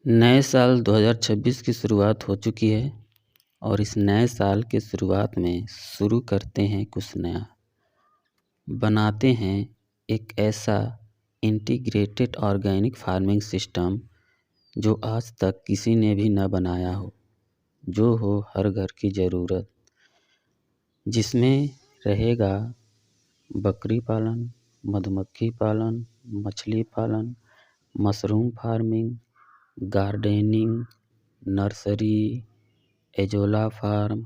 नए साल 2026 की शुरुआत हो चुकी है और इस नए साल के शुरुआत में शुरू करते हैं कुछ नया। बनाते हैं एक ऐसा इंटीग्रेटेड ऑर्गेनिक फार्मिंग सिस्टम जो आज तक किसी ने भी न बनाया हो, जो हो हर घर की ज़रूरत, जिसमें रहेगा बकरी पालन, मधुमक्खी पालन, मछली पालन, mushroom farming, gardening, nursery, azolla farm,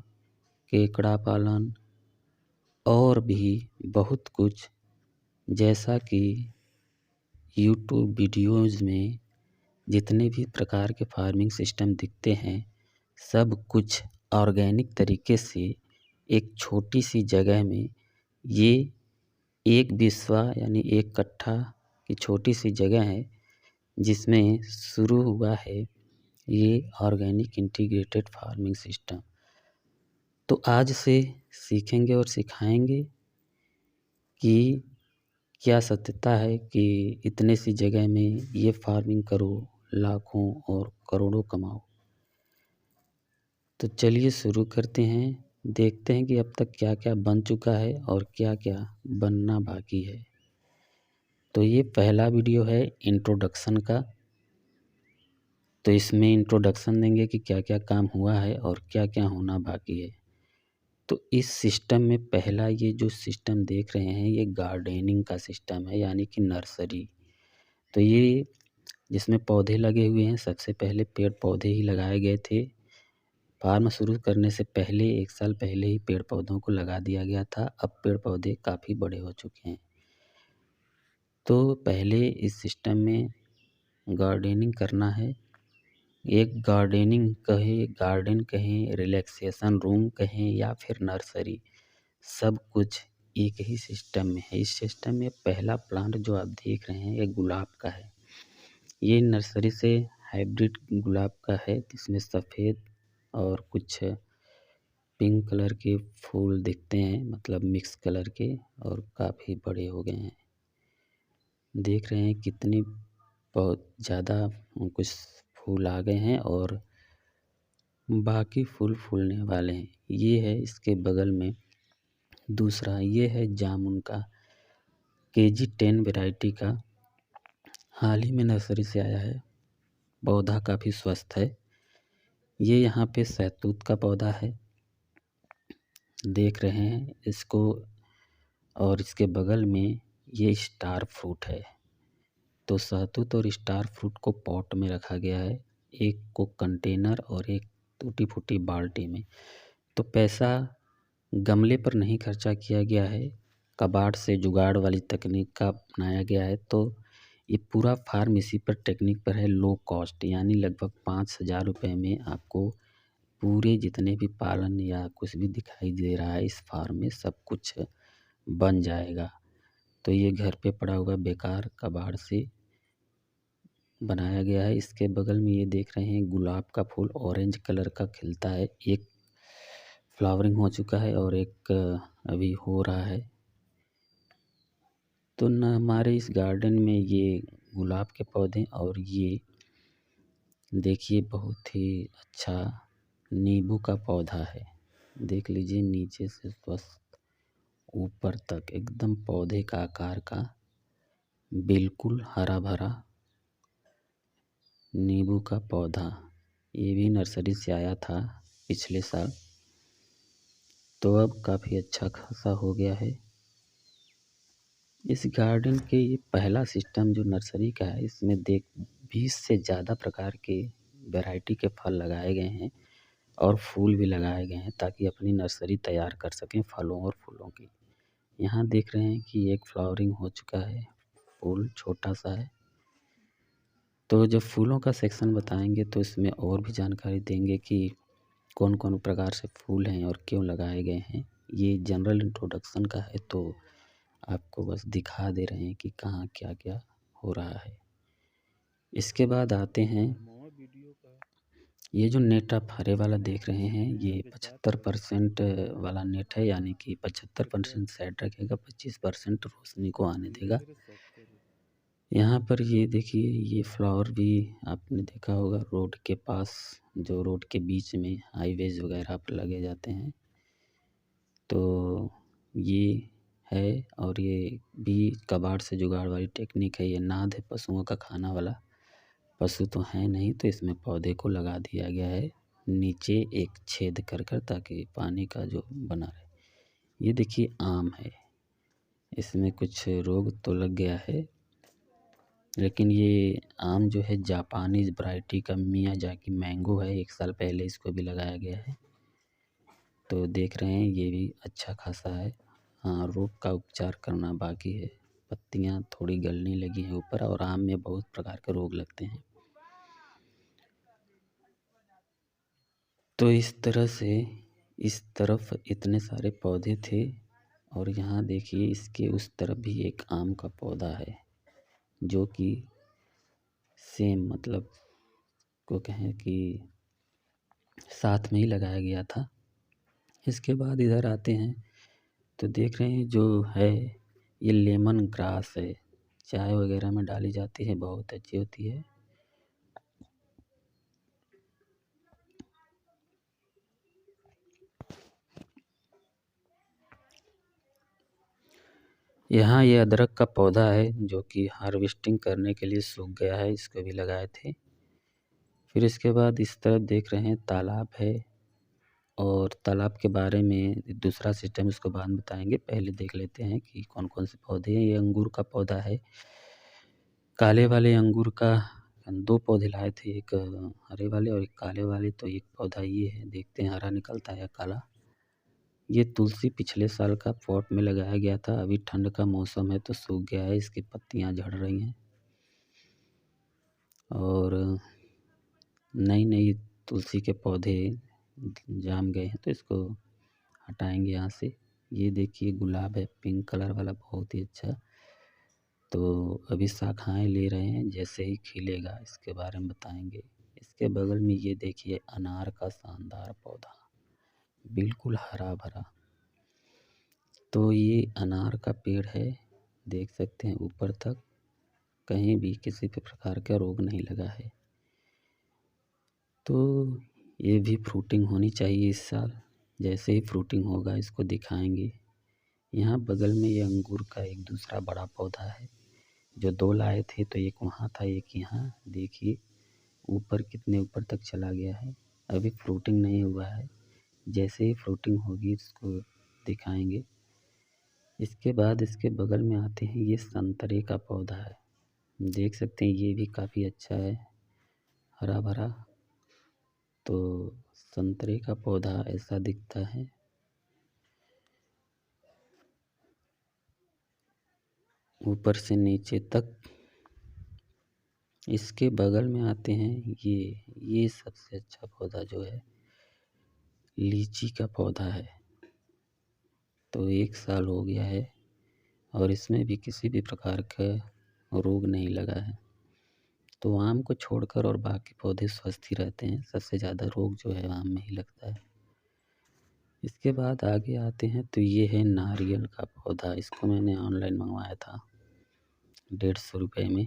केकड़ा पालन और भी बहुत कुछ, जैसा कि यूट्यूब वीडियोज़ में जितने भी प्रकार के फार्मिंग सिस्टम दिखते हैं, सब कुछ ऑर्गेनिक तरीके से एक छोटी सी जगह में, ये एक बिस्वा यानी एक कट्ठा की छोटी सी जगह है जिसमें शुरू हुआ है ये ऑर्गेनिक इंटीग्रेटेड फार्मिंग सिस्टम। तो आज से सीखेंगे और सिखाएंगे कि क्या सत्यता है कि इतने सी जगह में ये फार्मिंग करो, लाखों और करोड़ों कमाओ। तो चलिए शुरू करते हैं, देखते हैं कि अब तक क्या क्या बन चुका है और क्या क्या बनना बाकी है। तो ये पहला वीडियो है इंट्रोडक्शन का। तो इसमें इंट्रोडक्शन देंगे कि क्या क्या काम हुआ है और क्या क्या होना बाकी है। तो इस सिस्टम में पहला ये जो सिस्टम देख रहे हैं, ये गार्डनिंग का सिस्टम है, यानी कि नर्सरी। तो ये जिसमें पौधे लगे हुए हैं, सबसे पहले पेड़ पौधे ही लगाए गए थे। फार्म शुरू करने से पहले 1 साल पहले ही पेड़ पौधों को लगा दिया गया था। अब पेड़ पौधे काफ़ी बड़े हो चुके हैं। तो पहले इस सिस्टम में गार्डनिंग करना है। एक गार्डनिंग कहें, गार्डन कहें, रिलैक्सेशन रूम कहें या फिर नर्सरी, सब कुछ एक ही सिस्टम में है। इस सिस्टम में पहला प्लांट जो आप देख रहे हैं, ये गुलाब का है। ये नर्सरी से हाइब्रिड गुलाब का है, जिसमें सफ़ेद और कुछ पिंक कलर के फूल दिखते हैं, मतलब मिक्स कलर के, और काफ़ी बड़े हो गए हैं। देख रहे हैं कितनी बहुत ज़्यादा कुछ फूल आ गए हैं और बाकी फूल फूलने वाले हैं। ये है इसके बगल में दूसरा, ये है जामुन का KG10 वैरायटी का, हाल ही में नर्सरी से आया है। पौधा काफ़ी स्वस्थ है। ये यहाँ पे शहतूत का पौधा है, देख रहे हैं इसको, और इसके बगल में ये स्टार फ्रूट है। तो शहतूत और स्टार फ्रूट को पॉट में रखा गया है, एक को कंटेनर और एक टूटी फूटी बाल्टी में। तो पैसा गमले पर नहीं खर्चा किया गया है, कबाड़ से जुगाड़ वाली तकनीक का अपनाया गया है। तो ये पूरा फार्म इसी पर टेक्निक पर है, लो कॉस्ट, यानी लगभग 5,000 रुपये में आपको पूरे जितने भी पालन या कुछ भी दिखाई दे रहा है इस फार्म में, सब कुछ बन जाएगा। तो ये घर पे पड़ा हुआ बेकार कबाड़ से बनाया गया है। इसके बगल में ये देख रहे हैं गुलाब का फूल ऑरेंज कलर का खिलता है, एक फ्लावरिंग हो चुका है और एक अभी हो रहा है। तो न हमारे इस गार्डन में ये गुलाब के पौधे, और ये देखिए बहुत ही अच्छा नींबू का पौधा है। देख लीजिए नीचे से स्वस्थ ऊपर तक एकदम पौधे का आकार का, बिल्कुल हरा भरा नींबू का पौधा। ये भी नर्सरी से आया था पिछले साल, तो अब काफ़ी अच्छा खासा हो गया है। इस गार्डन के ये पहला सिस्टम जो नर्सरी का है, इसमें 20 से ज़्यादा प्रकार के वैरायटी के फल लगाए गए हैं और फूल भी लगाए गए हैं, ताकि अपनी नर्सरी तैयार कर सकें फलों और फूलों की। यहाँ देख रहे हैं कि एक फ्लावरिंग हो चुका है, फूल छोटा सा है। तो जब फूलों का सेक्शन बताएंगे तो इसमें और भी जानकारी देंगे कि कौन कौन प्रकार से फूल हैं और क्यों लगाए गए हैं। ये जनरल इंट्रोडक्शन का है, तो आपको बस दिखा दे रहे हैं कि कहाँ क्या क्या हो रहा है। इसके बाद आते हैं, ये जो नेट आप हरे वाला देख रहे हैं, ये 75% वाला नेट है, यानी कि 75% साइड रखेगा, 25% रोशनी को आने देगा। यहाँ पर ये देखिए, ये फ्लावर भी आपने देखा होगा रोड के पास, जो रोड के बीच में हाईवेज वगैरह पर लगे जाते हैं। तो ये है, और ये भी कबाड़ से जुगाड़ वाली टेक्निक है। ये नाद है पशुओं का खाना वाला। पशु तो हैं नहीं, तो इसमें पौधे को लगा दिया गया है नीचे एक छेद कर कर, ताकि पानी का जो बना रहे। ये देखिए आम है, इसमें कुछ रोग तो लग गया है, लेकिन ये आम जो है जापानीज वैरायटी का मियाजाकी मैंगो है। 1 साल पहले इसको भी लगाया गया है। तो देख रहे हैं ये भी अच्छा खासा है। हाँ, रोग का उपचार करना बाकी है। पत्तियाँ थोड़ी गलने लगी हैं ऊपर, और आम में बहुत प्रकार के रोग लगते हैं। तो इस तरह से इस तरफ इतने सारे पौधे थे, और यहाँ देखिए इसके उस तरफ भी एक आम का पौधा है, जो कि सेम मतलब को कहें कि साथ में ही लगाया गया था। इसके बाद इधर आते हैं तो देख रहे हैं जो है ये लेमन ग्रास है। चाय वगैरह में डाली जाती है, बहुत अच्छी होती है। यहाँ ये अदरक का पौधा है, जो कि हार्वेस्टिंग करने के लिए सूख गया है, इसको भी लगाए थे। फिर इसके बाद इस तरफ देख रहे हैं तालाब है, और तालाब के बारे में दूसरा सिस्टम इसको बाद में बताएंगे। पहले देख लेते हैं कि कौन कौन से पौधे हैं। ये अंगूर का पौधा है, काले वाले अंगूर का 2 पौधे लाए थे, एक हरे वाले और एक काले वाले। तो एक पौधा ये है, देखते हैं हरा निकलता है या काला। ये तुलसी पिछले साल का पॉट में लगाया गया था। अभी ठंड का मौसम है तो सूख गया है, इसकी पत्तियां झड़ रही हैं, और नई नई तुलसी के पौधे जाम गए हैं, तो इसको हटाएंगे यहाँ से। ये देखिए गुलाब है, पिंक कलर वाला, बहुत ही अच्छा। तो अभी शाखाएं ले रहे हैं, जैसे ही खिलेगा इसके बारे में बताएंगे। इसके बगल में ये देखिए अनार का शानदार पौधा, बिल्कुल हरा भरा। तो ये अनार का पेड़ है, देख सकते हैं ऊपर तक, कहीं भी किसी भी प्रकार का रोग नहीं लगा है। तो ये भी फ्रूटिंग होनी चाहिए इस साल। जैसे ही फ्रूटिंग होगा इसको दिखाएंगे। यहाँ बगल में ये अंगूर का एक दूसरा बड़ा पौधा है, जो 2 लाए थे, तो एक वहाँ था एक यहाँ। देखिए ऊपर कितने ऊपर तक चला गया है। अभी फ्रूटिंग नहीं हुआ है, जैसे ही फ्रूटिंग होगी इसको दिखाएंगे। इसके बाद इसके बगल में आते हैं, ये संतरे का पौधा है, देख सकते हैं ये भी काफ़ी अच्छा है, हरा भरा। तो संतरे का पौधा ऐसा दिखता है। ऊपर से नीचे तक। इसके बगल में आते हैं, ये सबसे अच्छा पौधा जो है लीची का पौधा है। तो 1 साल हो गया है, और इसमें भी किसी भी प्रकार का रोग नहीं लगा है। तो आम को छोड़कर और बाकी पौधे स्वस्थ ही रहते हैं। सबसे ज़्यादा रोग जो है आम में ही लगता है। इसके बाद आगे आते हैं तो ये है नारियल का पौधा। इसको मैंने ऑनलाइन मंगवाया था 150 रुपये में।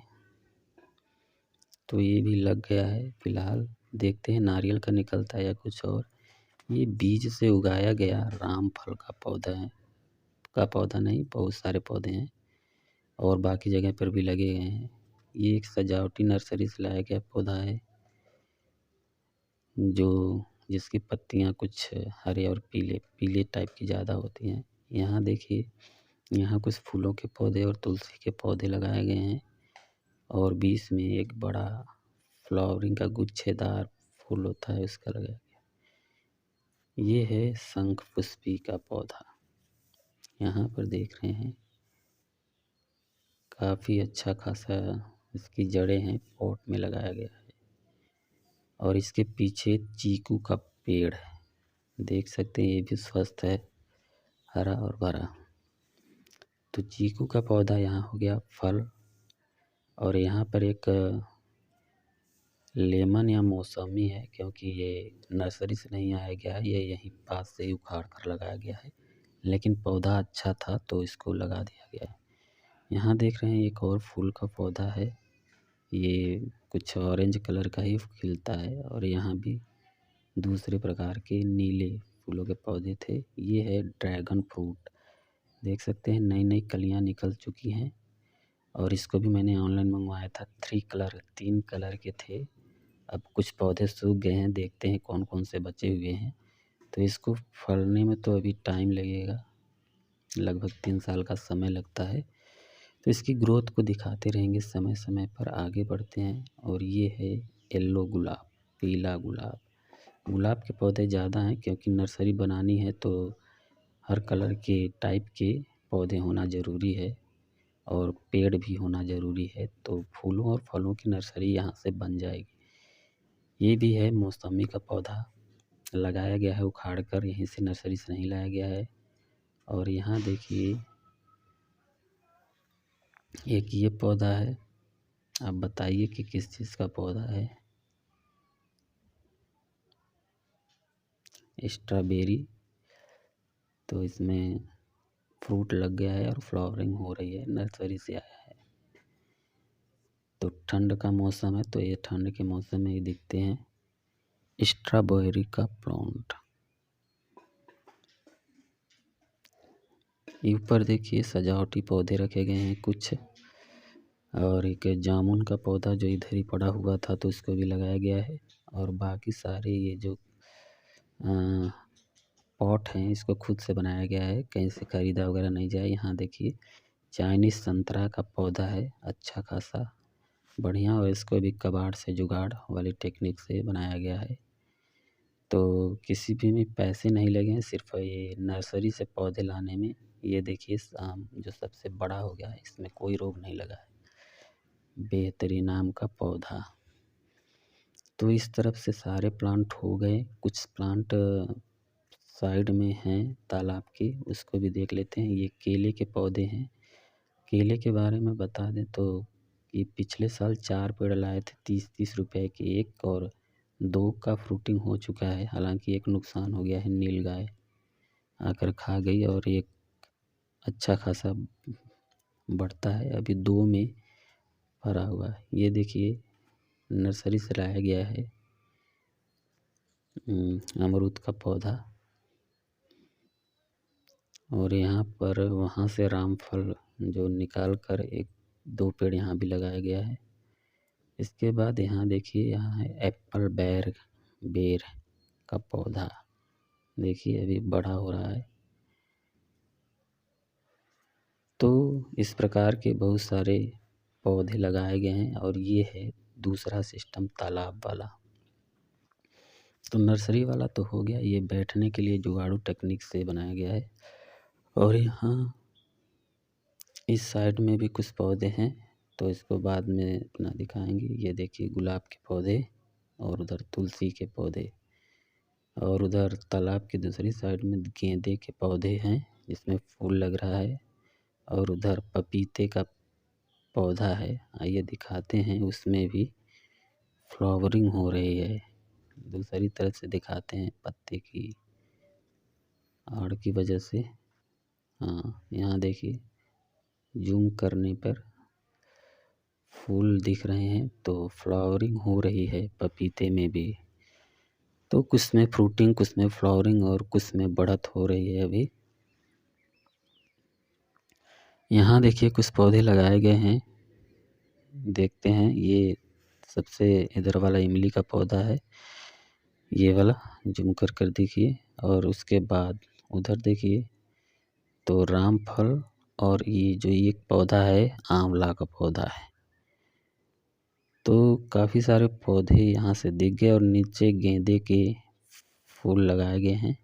तो ये भी लग गया है फ़िलहाल। देखते हैं नारियल का निकलता है या कुछ और। ये बीज से उगाया गया रामफल का पौधा है, पौधा नहीं, बहुत सारे पौधे हैं और बाकी जगह पर भी लगे गए हैं। ये एक सजावटी नर्सरी से लाया गया पौधा है, जिसकी पत्तियां कुछ हरे और पीले पीले टाइप की ज़्यादा होती हैं। यहाँ देखिए, यहाँ कुछ फूलों के पौधे और तुलसी के पौधे लगाए गए हैं, और बीच में एक बड़ा फ्लावरिंग का गुच्छेदार फूल होता है, उसका लगाया गया। ये है शंख पुष्पी का पौधा। यहाँ पर देख रहे हैं काफ़ी अच्छा खासा इसकी जड़ें हैं, पॉट में लगाया गया है। और इसके पीछे चीकू का पेड़ है, देख सकते हैं ये भी स्वस्थ है, हरा और भरा। तो चीकू का पौधा यहाँ हो गया फल। और यहाँ पर एक लेमन या मौसमी है, क्योंकि ये नर्सरी से नहीं आया गया है, ये यहीं पास से ही उखाड़ कर लगाया गया है, लेकिन पौधा अच्छा था तो इसको लगा दिया गया है। यहाँ देख रहे हैं एक और फूल का पौधा है, ये कुछ ऑरेंज कलर का ही खिलता है और यहाँ भी दूसरे प्रकार के नीले फूलों के पौधे थे। ये है ड्रैगन फ्रूट, देख सकते हैं नई नई कलियाँ निकल चुकी हैं और इसको भी मैंने ऑनलाइन मंगवाया था। 3 कलर के थे। अब कुछ पौधे सूख गए हैं, देखते हैं कौन कौन से बचे हुए हैं। तो इसको फलने में तो अभी टाइम लगेगा, लगभग 3 साल का समय लगता है। तो इसकी ग्रोथ को दिखाते रहेंगे समय समय पर। आगे बढ़ते हैं और ये है येलो गुलाब, पीला गुलाब। गुलाब के पौधे ज़्यादा हैं क्योंकि नर्सरी बनानी है तो हर कलर के टाइप के पौधे होना ज़रूरी है और पेड़ भी होना ज़रूरी है, तो फूलों और फलों की नर्सरी यहाँ से बन जाएगी। ये भी है मौसमी का पौधा, लगाया गया है उखाड़ कर, यहीं से नर्सरी से नहीं लाया गया है। और यहाँ देखिए एक ये पौधा है, आप बताइए कि किस चीज़ का पौधा है। स्ट्रॉबेरी, तो इसमें फ्रूट लग गया है और फ्लावरिंग हो रही है, नर्सरी से आया है। तो ठंड का मौसम है तो ये ठंड के मौसम में ही दिखते हैं स्ट्रॉबेरी का प्लांट। ऊपर देखिए सजावटी पौधे रखे गए हैं कुछ, और एक जामुन का पौधा जो इधर ही पड़ा हुआ था तो इसको भी लगाया गया है। और बाकी सारे ये जो पॉट हैं इसको खुद से बनाया गया है, कहीं से खरीदा वगैरह नहीं जाए। यहाँ देखिए चाइनीज़ संतरा का पौधा है, अच्छा खासा बढ़िया, और इसको भी कबाड़ से जुगाड़ वाली टेक्निक से बनाया गया है। तो किसी भी में पैसे नहीं लगे हैं, सिर्फ ये नर्सरी से पौधे लाने में। ये देखिए आम जो सबसे बड़ा हो गया है, इसमें कोई रोग नहीं लगा है, बेहतरीन आम का पौधा। तो इस तरफ से सारे प्लांट हो गए, कुछ प्लांट साइड में हैं तालाब के, उसको भी देख लेते हैं। ये केले के पौधे हैं। केले के बारे में बता दें तो ये पिछले साल 4 पेड़ लाए थे 30-30 रुपए के एक, और 2 का फ्रूटिंग हो चुका है। हालांकि एक नुकसान हो गया है, नीलगाय आकर खा गई, और एक अच्छा खासा बढ़ता है, अभी 2 में भरा हुआ है। ये देखिए नर्सरी से लाया गया है अमरूद का पौधा, और यहाँ पर वहाँ से रामफल जो निकाल कर 1-2 पेड़ यहाँ भी लगाया गया है। इसके बाद यहाँ देखिए, यहाँ है एप्पल बेर का पौधा, देखिए अभी बड़ा हो रहा है। तो इस प्रकार के बहुत सारे पौधे लगाए गए हैं, और ये है दूसरा सिस्टम तालाब वाला। तो नर्सरी वाला तो हो गया, ये बैठने के लिए जुगाड़ू टेक्निक से बनाया गया है। और यहाँ इस साइड में भी कुछ पौधे हैं, तो इसको बाद में अपना दिखाएंगे। ये देखिए गुलाब के पौधे, और उधर तुलसी के पौधे, और उधर तालाब की दूसरी साइड में गेंदे के पौधे हैं जिसमें फूल लग रहा है, और उधर पपीते का पौधा है। आइए दिखाते हैं, उसमें भी फ्लावरिंग हो रही है। दूसरी तरफ से दिखाते हैं, पत्ते की आड़ की वजह से। हाँ यहाँ देखिए जूम करने पर फूल दिख रहे हैं, तो फ्लावरिंग हो रही है पपीते में भी। तो कुछ में फ्रूटिंग, कुछ में फ्लावरिंग, और कुछ में बढ़त हो रही है अभी। यहाँ देखिए कुछ पौधे लगाए गए हैं, देखते हैं। ये सबसे इधर वाला इमली का पौधा है, ये वाला जूम कर देखिए। और उसके बाद उधर देखिए तो रामफल, और ये जो एक पौधा है आंवला का पौधा है। तो काफ़ी सारे पौधे यहाँ से दिख गए, और नीचे गेंदे के फूल लगाए गए हैं।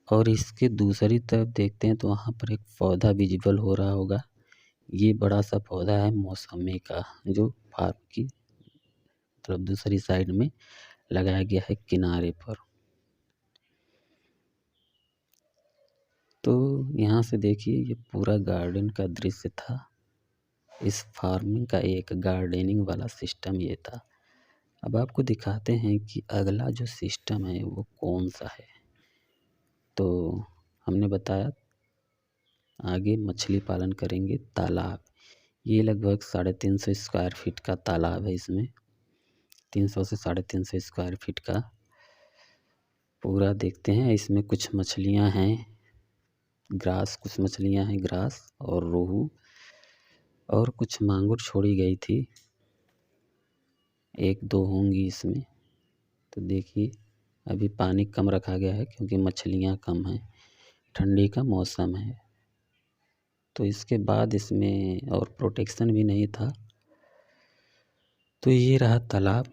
और इसके दूसरी तरफ देखते हैं तो वहाँ पर एक पौधा विजिबल हो रहा होगा, ये बड़ा सा पौधा है मौसमी का, जो फार्म की मतलब दूसरी साइड में लगाया गया है किनारे पर। तो यहाँ से देखिए ये पूरा गार्डन का दृश्य था। इस फार्मिंग का एक गार्डनिंग वाला सिस्टम ये था। अब आपको दिखाते हैं कि अगला जो सिस्टम है वो कौन सा है। तो हमने बताया आगे मछली पालन करेंगे तालाब। ये लगभग 350 स्क्वायर फीट का तालाब है। इसमें 300 से 350 स्क्वायर फीट का पूरा देखते हैं। इसमें कुछ मछलियां हैं ग्रास, कुछ मछलियां हैं ग्रास और रोहू, और कुछ मांगुर छोड़ी गई थी, 1-2 होंगी इसमें। तो देखिए अभी पानी कम रखा गया है क्योंकि मछलियां कम हैं, ठंडी का मौसम है। तो इसके बाद इसमें और प्रोटेक्शन भी नहीं था। तो ये रहा तालाब।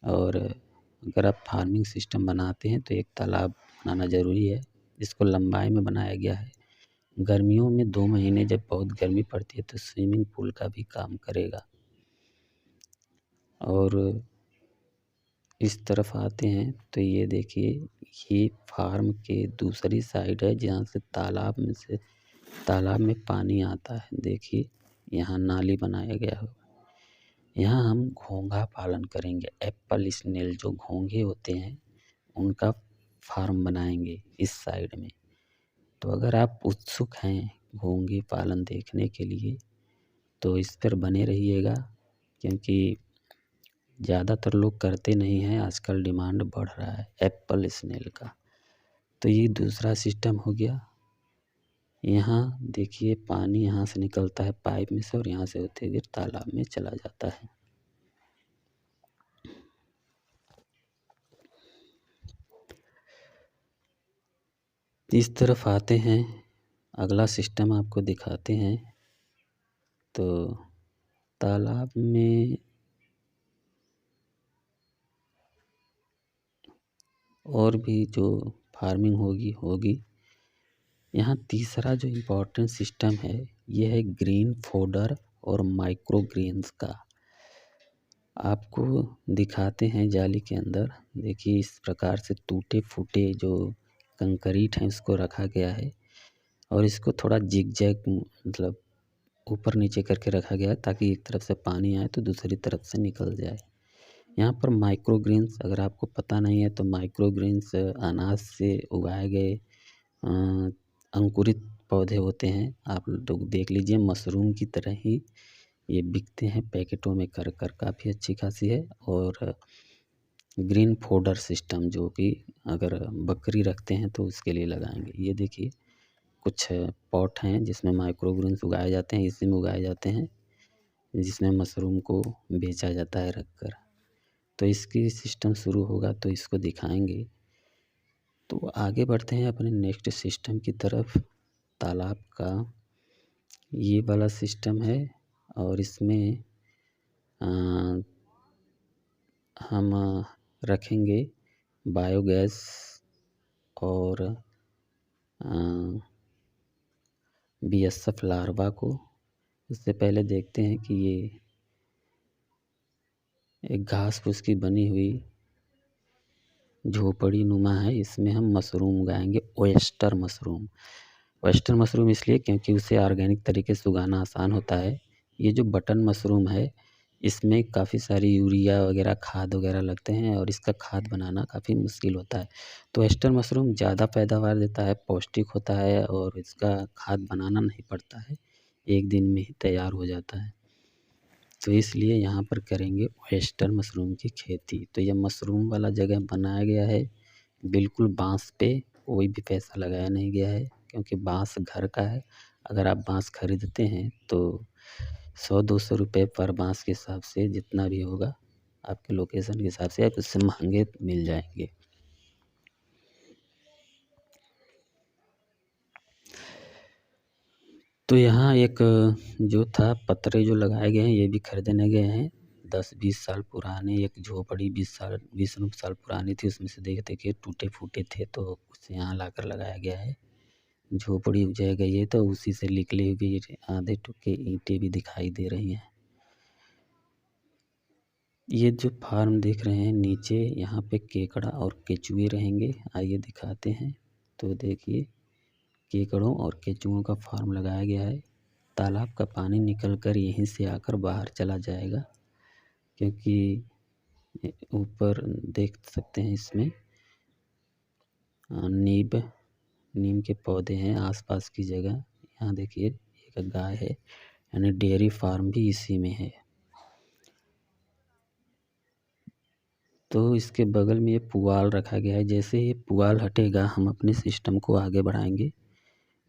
और अगर आप फार्मिंग सिस्टम बनाते हैं तो एक तालाब बनाना ज़रूरी है। इसको लंबाई में बनाया गया है। गर्मियों में 2 महीने जब बहुत गर्मी पड़ती है तो स्विमिंग पूल का भी काम करेगा। और इस तरफ आते हैं तो ये देखिए, ये फार्म के दूसरी साइड है जहाँ से तालाब में पानी आता है। देखिए यहाँ नाली बनाया गया है। यहाँ हम घोंघा पालन करेंगे। एप्पल स्नेल जो घोंघे होते हैं उनका फार्म बनाएंगे इस साइड में। तो अगर आप उत्सुक हैं घोंघे पालन देखने के लिए तो इस पर बने रहिएगा, क्योंकि ज़्यादातर लोग करते नहीं हैं। आजकल डिमांड बढ़ रहा है एप्पल स्नेल का। तो ये दूसरा सिस्टम हो गया। यहाँ देखिए पानी यहाँ से निकलता है पाइप में से और यहाँ से होते हुए तालाब में चला जाता है। इस तरफ आते हैं, अगला सिस्टम आपको दिखाते हैं। तो तालाब में और भी जो फार्मिंग होगी। यहाँ तीसरा जो इम्पोर्टेंट सिस्टम है ये है ग्रीन फोडर और माइक्रो ग्रीन्स का। आपको दिखाते हैं जाली के अंदर। देखिए इस प्रकार से टूटे फूटे जो कंक्रीट हैं उसको रखा गया है और इसको थोड़ा जिग जैग मतलब ऊपर नीचे करके रखा गया है ताकि एक तरफ से पानी आए तो दूसरी तरफ से निकल जाए। यहाँ पर माइक्रो ग्रीन्स, अगर आपको पता नहीं है तो माइक्रो ग्रीन्स अनाज से उगाए गए अंकुरित पौधे होते हैं। आप लोग देख लीजिए मशरूम की तरह ही ये बिकते हैं पैकेटों में कर काफ़ी अच्छी खासी है। और ग्रीन फोडर सिस्टम जो कि अगर बकरी रखते हैं तो उसके लिए लगाएंगे। ये देखिए कुछ पॉट हैं जिसमें माइक्रो ग्रीन्स उगाए जाते हैं, इसी में उगाए जाते हैं जिसमें मशरूम को बेचा जाता है रख कर। तो इसकी सिस्टम शुरू होगा तो इसको दिखाएंगे। तो आगे बढ़ते हैं अपने नेक्स्ट सिस्टम की तरफ। तालाब का ये वाला सिस्टम है और इसमें हम रखेंगे बायोगैस और BSF लार्वा को। उससे पहले देखते हैं कि ये एक घास फूस की बनी हुई झोपड़ी नुमा है। इसमें हम मशरूम उगाएंगे, ओयस्टर मशरूम। ओयस्टर मशरूम इसलिए क्योंकि उसे ऑर्गेनिक तरीके से उगाना आसान होता है। ये जो बटन मशरूम है इसमें काफ़ी सारी यूरिया वगैरह खाद वगैरह लगते हैं और इसका खाद बनाना काफ़ी मुश्किल होता है। तो ओयस्टर मशरूम ज़्यादा पैदावार देता है, पौष्टिक होता है और इसका खाद बनाना नहीं पड़ता है, एक दिन में ही तैयार हो जाता है। तो इसलिए यहाँ पर करेंगे ओयस्टर मशरूम की खेती। तो ये मशरूम वाला जगह बनाया गया है बिल्कुल बाँस पे, कोई भी पैसा लगाया नहीं गया है क्योंकि बाँस घर का है। अगर आप बाँस खरीदते हैं तो 100-200 रुपये पर बाँस के हिसाब से जितना भी होगा आपके लोकेशन के हिसाब से आप उससे महंगे मिल जाएंगे। तो यहाँ एक जो था पतरे जो लगाए गए हैं ये भी खरीदने गए हैं 10-20 साल पुराने। एक झोपड़ी 20 साल पुरानी थी, उसमें से देखिए टूटे फूटे थे तो उसे यहाँ लाकर लगाया गया है। झोपड़ी उजाय गई है तो उसी से निकली हुई आधे टुकड़े ईंटें भी दिखाई दे रही हैं। ये जो फार्म देख रहे हैं नीचे, यहाँ पे केकड़ा और केचुए रहेंगे। आइए दिखाते हैं। तो देखिए केकड़ों और केचुओं का फार्म लगाया गया है। तालाब का पानी निकलकर यहीं से आकर बाहर चला जाएगा, क्योंकि ऊपर देख सकते हैं इसमें नीम के पौधे हैं आसपास की जगह। यहाँ देखिए एक गाय है, यानी डेयरी फार्म भी इसी में है। तो इसके बगल में ये पुआल रखा गया है। जैसे ये पुआल हटेगा हम अपने सिस्टम को आगे बढ़ाएंगे,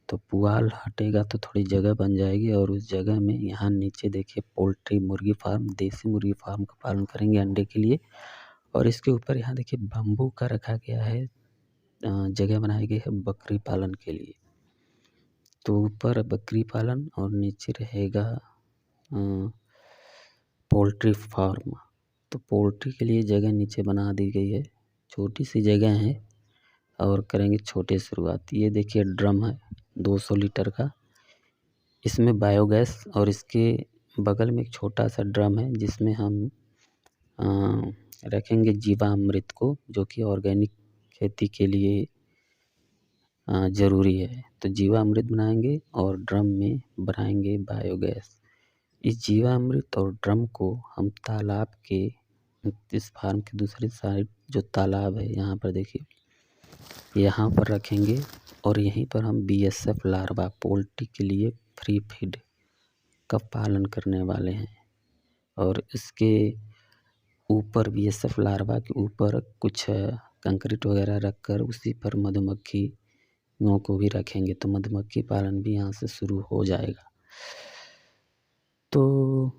तो पुआल हटेगा तो थोड़ी जगह बन जाएगी और उस जगह में यहाँ नीचे देखिए पोल्ट्री मुर्गी फार्म, देसी मुर्गी फार्म का पालन करेंगे अंडे के लिए। और इसके ऊपर यहाँ देखिए बम्बू का रखा गया है, जगह बनाई गई है बकरी पालन के लिए। तो ऊपर बकरी पालन और नीचे रहेगा पोल्ट्री फार्म। तो पोल्ट्री के लिए जगह नीचे बना दी गई है, छोटी सी जगह है और करेंगे छोटे शुरुआत। ये देखिए ड्रम है 200 लीटर का, इसमें बायोगैस, और इसके बगल में एक छोटा सा ड्रम है जिसमें हम रखेंगे जीवामृत को, जो कि ऑर्गेनिक खेती के लिए ज़रूरी है। तो जीवामृत बनाएंगे और ड्रम में बनाएंगे बायोगैस। इस जीवामृत और ड्रम को हम तालाब के, इस फार्म के दूसरी साइड जो तालाब है यहाँ पर देखिए, यहाँ पर रखेंगे और यहीं पर हम BSF लार्वा पोल्ट्री के लिए फ्री फीड का पालन करने वाले हैं। और इसके ऊपर BSF लार्वा के ऊपर कुछ कंक्रीट वगैरह रखकर उसी पर मधुमक्खियों को भी रखेंगे, तो मधुमक्खी पालन भी यहाँ से शुरू हो जाएगा। तो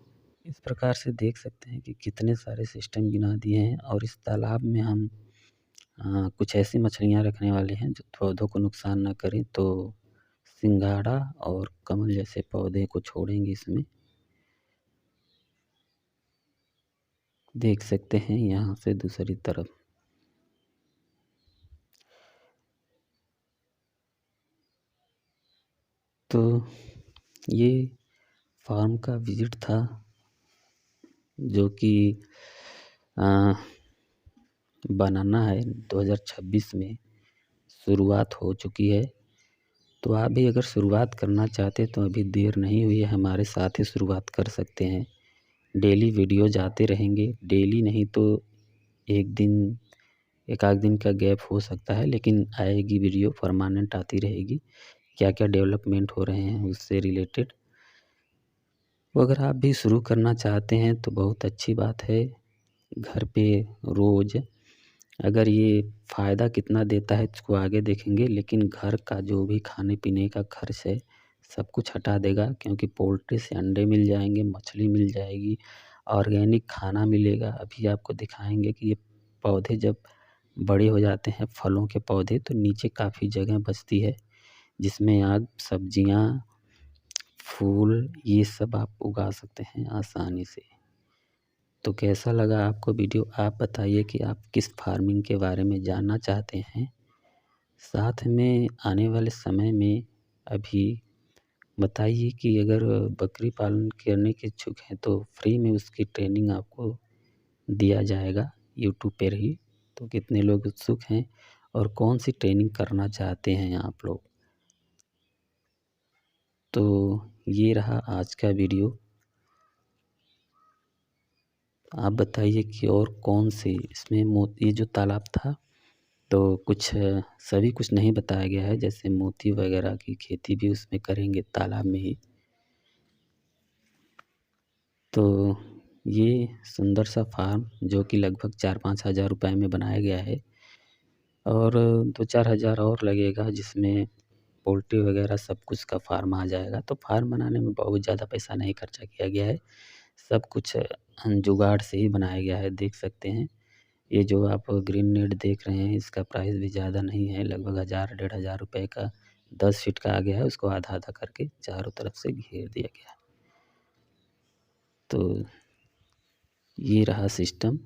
इस प्रकार से देख सकते हैं कि कितने सारे सिस्टम बना दिए हैं। और इस तालाब में हम कुछ ऐसी मछलियाँ रखने वाले हैं जो पौधों को नुकसान ना करें। तो सिंघाड़ा और कमल जैसे पौधे को छोड़ेंगे इसमें, देख सकते हैं यहाँ से दूसरी तरफ। तो ये फार्म का विजिट था जो कि बनाना है 2026 में शुरुआत हो चुकी है। तो आप भी अगर शुरुआत करना चाहते तो अभी देर नहीं हुई है, हमारे साथ ही शुरुआत कर सकते हैं। डेली वीडियो जाते रहेंगे, डेली नहीं तो एक आध दिन का गैप हो सकता है, लेकिन आएगी वीडियो, परमानेंट आती रहेगी। क्या क्या डेवलपमेंट हो रहे हैं उससे रिलेटेड। तो अगर आप भी शुरू करना चाहते हैं तो बहुत अच्छी बात है। घर पे रोज़, अगर ये फ़ायदा कितना देता है इसको आगे देखेंगे, लेकिन घर का जो भी खाने पीने का खर्च है सब कुछ हटा देगा, क्योंकि पोल्ट्री से अंडे मिल जाएंगे, मछली मिल जाएगी, ऑर्गेनिक खाना मिलेगा। अभी आपको दिखाएंगे कि ये पौधे जब बड़े हो जाते हैं, फलों के पौधे, तो नीचे काफ़ी जगह बचती है जिसमें आप सब्जियां, फूल, ये सब आप उगा सकते हैं आसानी से। तो कैसा लगा आपको वीडियो, आप बताइए कि आप किस फार्मिंग के बारे में जानना चाहते हैं। साथ में आने वाले समय में अभी बताइए कि अगर बकरी पालन करने के इच्छुक हैं तो फ्री में उसकी ट्रेनिंग आपको दिया जाएगा यूट्यूब पर ही। तो कितने लोग उत्सुक हैं और कौन सी ट्रेनिंग करना चाहते हैं आप लोग। तो ये रहा आज का वीडियो। आप बताइए कि और कौन से इसमें ये जो तालाब था, तो कुछ सभी कुछ नहीं बताया गया है, जैसे मोती वगैरह की खेती भी उसमें करेंगे तालाब में ही। तो ये सुंदर सा फार्म जो कि लगभग 4-5 हज़ार रुपये में बनाया गया है, और 2-4 हज़ार और लगेगा जिसमें पोल्ट्री वगैरह सब कुछ का फार्म आ जाएगा। तो फार्म बनाने में बहुत ज़्यादा पैसा नहीं खर्चा किया गया है, सब कुछ जुगाड़ से ही बनाया गया है। देख सकते हैं ये जो आप ग्रीन नेट देख रहे हैं इसका प्राइस भी ज़्यादा नहीं है, लगभग 1000-1500 रुपये का 10 फीट का आ गया है। उसको आधा आधा करके चारों तरफ से घेर दिया गया है। तो ये रहा सिस्टम।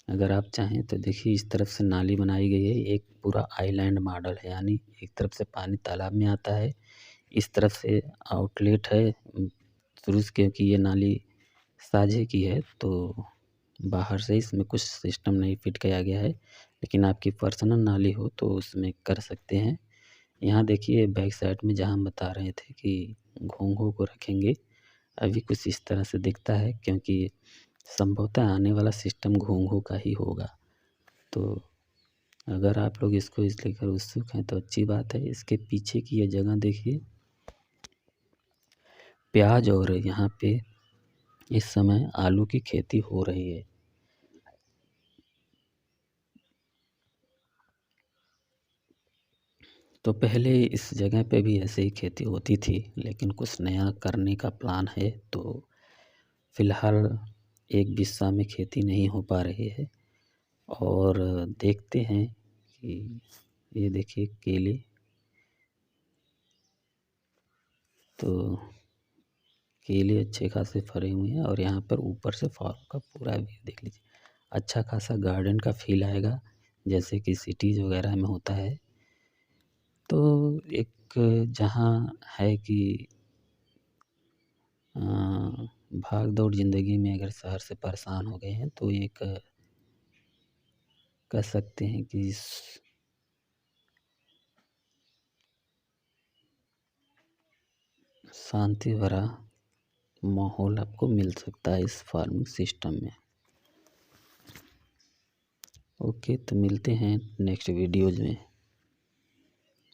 अगर आप चाहें तो देखिए इस तरफ से नाली बनाई गई है, एक पूरा आइलैंड मॉडल है, यानी एक तरफ से पानी तालाब में आता है, इस तरफ से आउटलेट है शुरू से, क्योंकि ये नाली साझे की है तो बाहर से इसमें कुछ सिस्टम नहीं फिट किया गया है, लेकिन आपकी पर्सनल नाली हो तो उसमें कर सकते हैं। यहाँ देखिए बैक साइड में जहाँ हम बता रहे थे कि घोंघों को रखेंगे, अभी कुछ इस तरह से दिखता है, क्योंकि संभवतः आने वाला सिस्टम घोंघों का ही होगा। तो अगर आप लोग इसको इस लेकर उत्सुक हैं तो अच्छी बात है। इसके पीछे की ये जगह देखिए, प्याज और यहाँ पे इस समय आलू की खेती हो रही है। तो पहले इस जगह पे भी ऐसे ही खेती होती थी, लेकिन कुछ नया करने का प्लान है। तो फ़िलहाल एक बिस्सा में खेती नहीं हो पा रही है। और देखते हैं कि ये देखिए केले, तो केले अच्छे खासे फरे हुए हैं और यहाँ पर ऊपर से फार्म का पूरा व्यू देख लीजिए। अच्छा खासा गार्डन का फील आएगा, जैसे कि सिटीज़ वगैरह में होता है। तो एक जहाँ है कि भाग दौड़ ज़िंदगी में अगर शहर से परेशान हो गए हैं, तो एक कह सकते हैं कि शांति भरा माहौल आपको मिल सकता है इस फार्मिंग सिस्टम में। ओके, तो मिलते हैं नेक्स्ट वीडियोज़ में।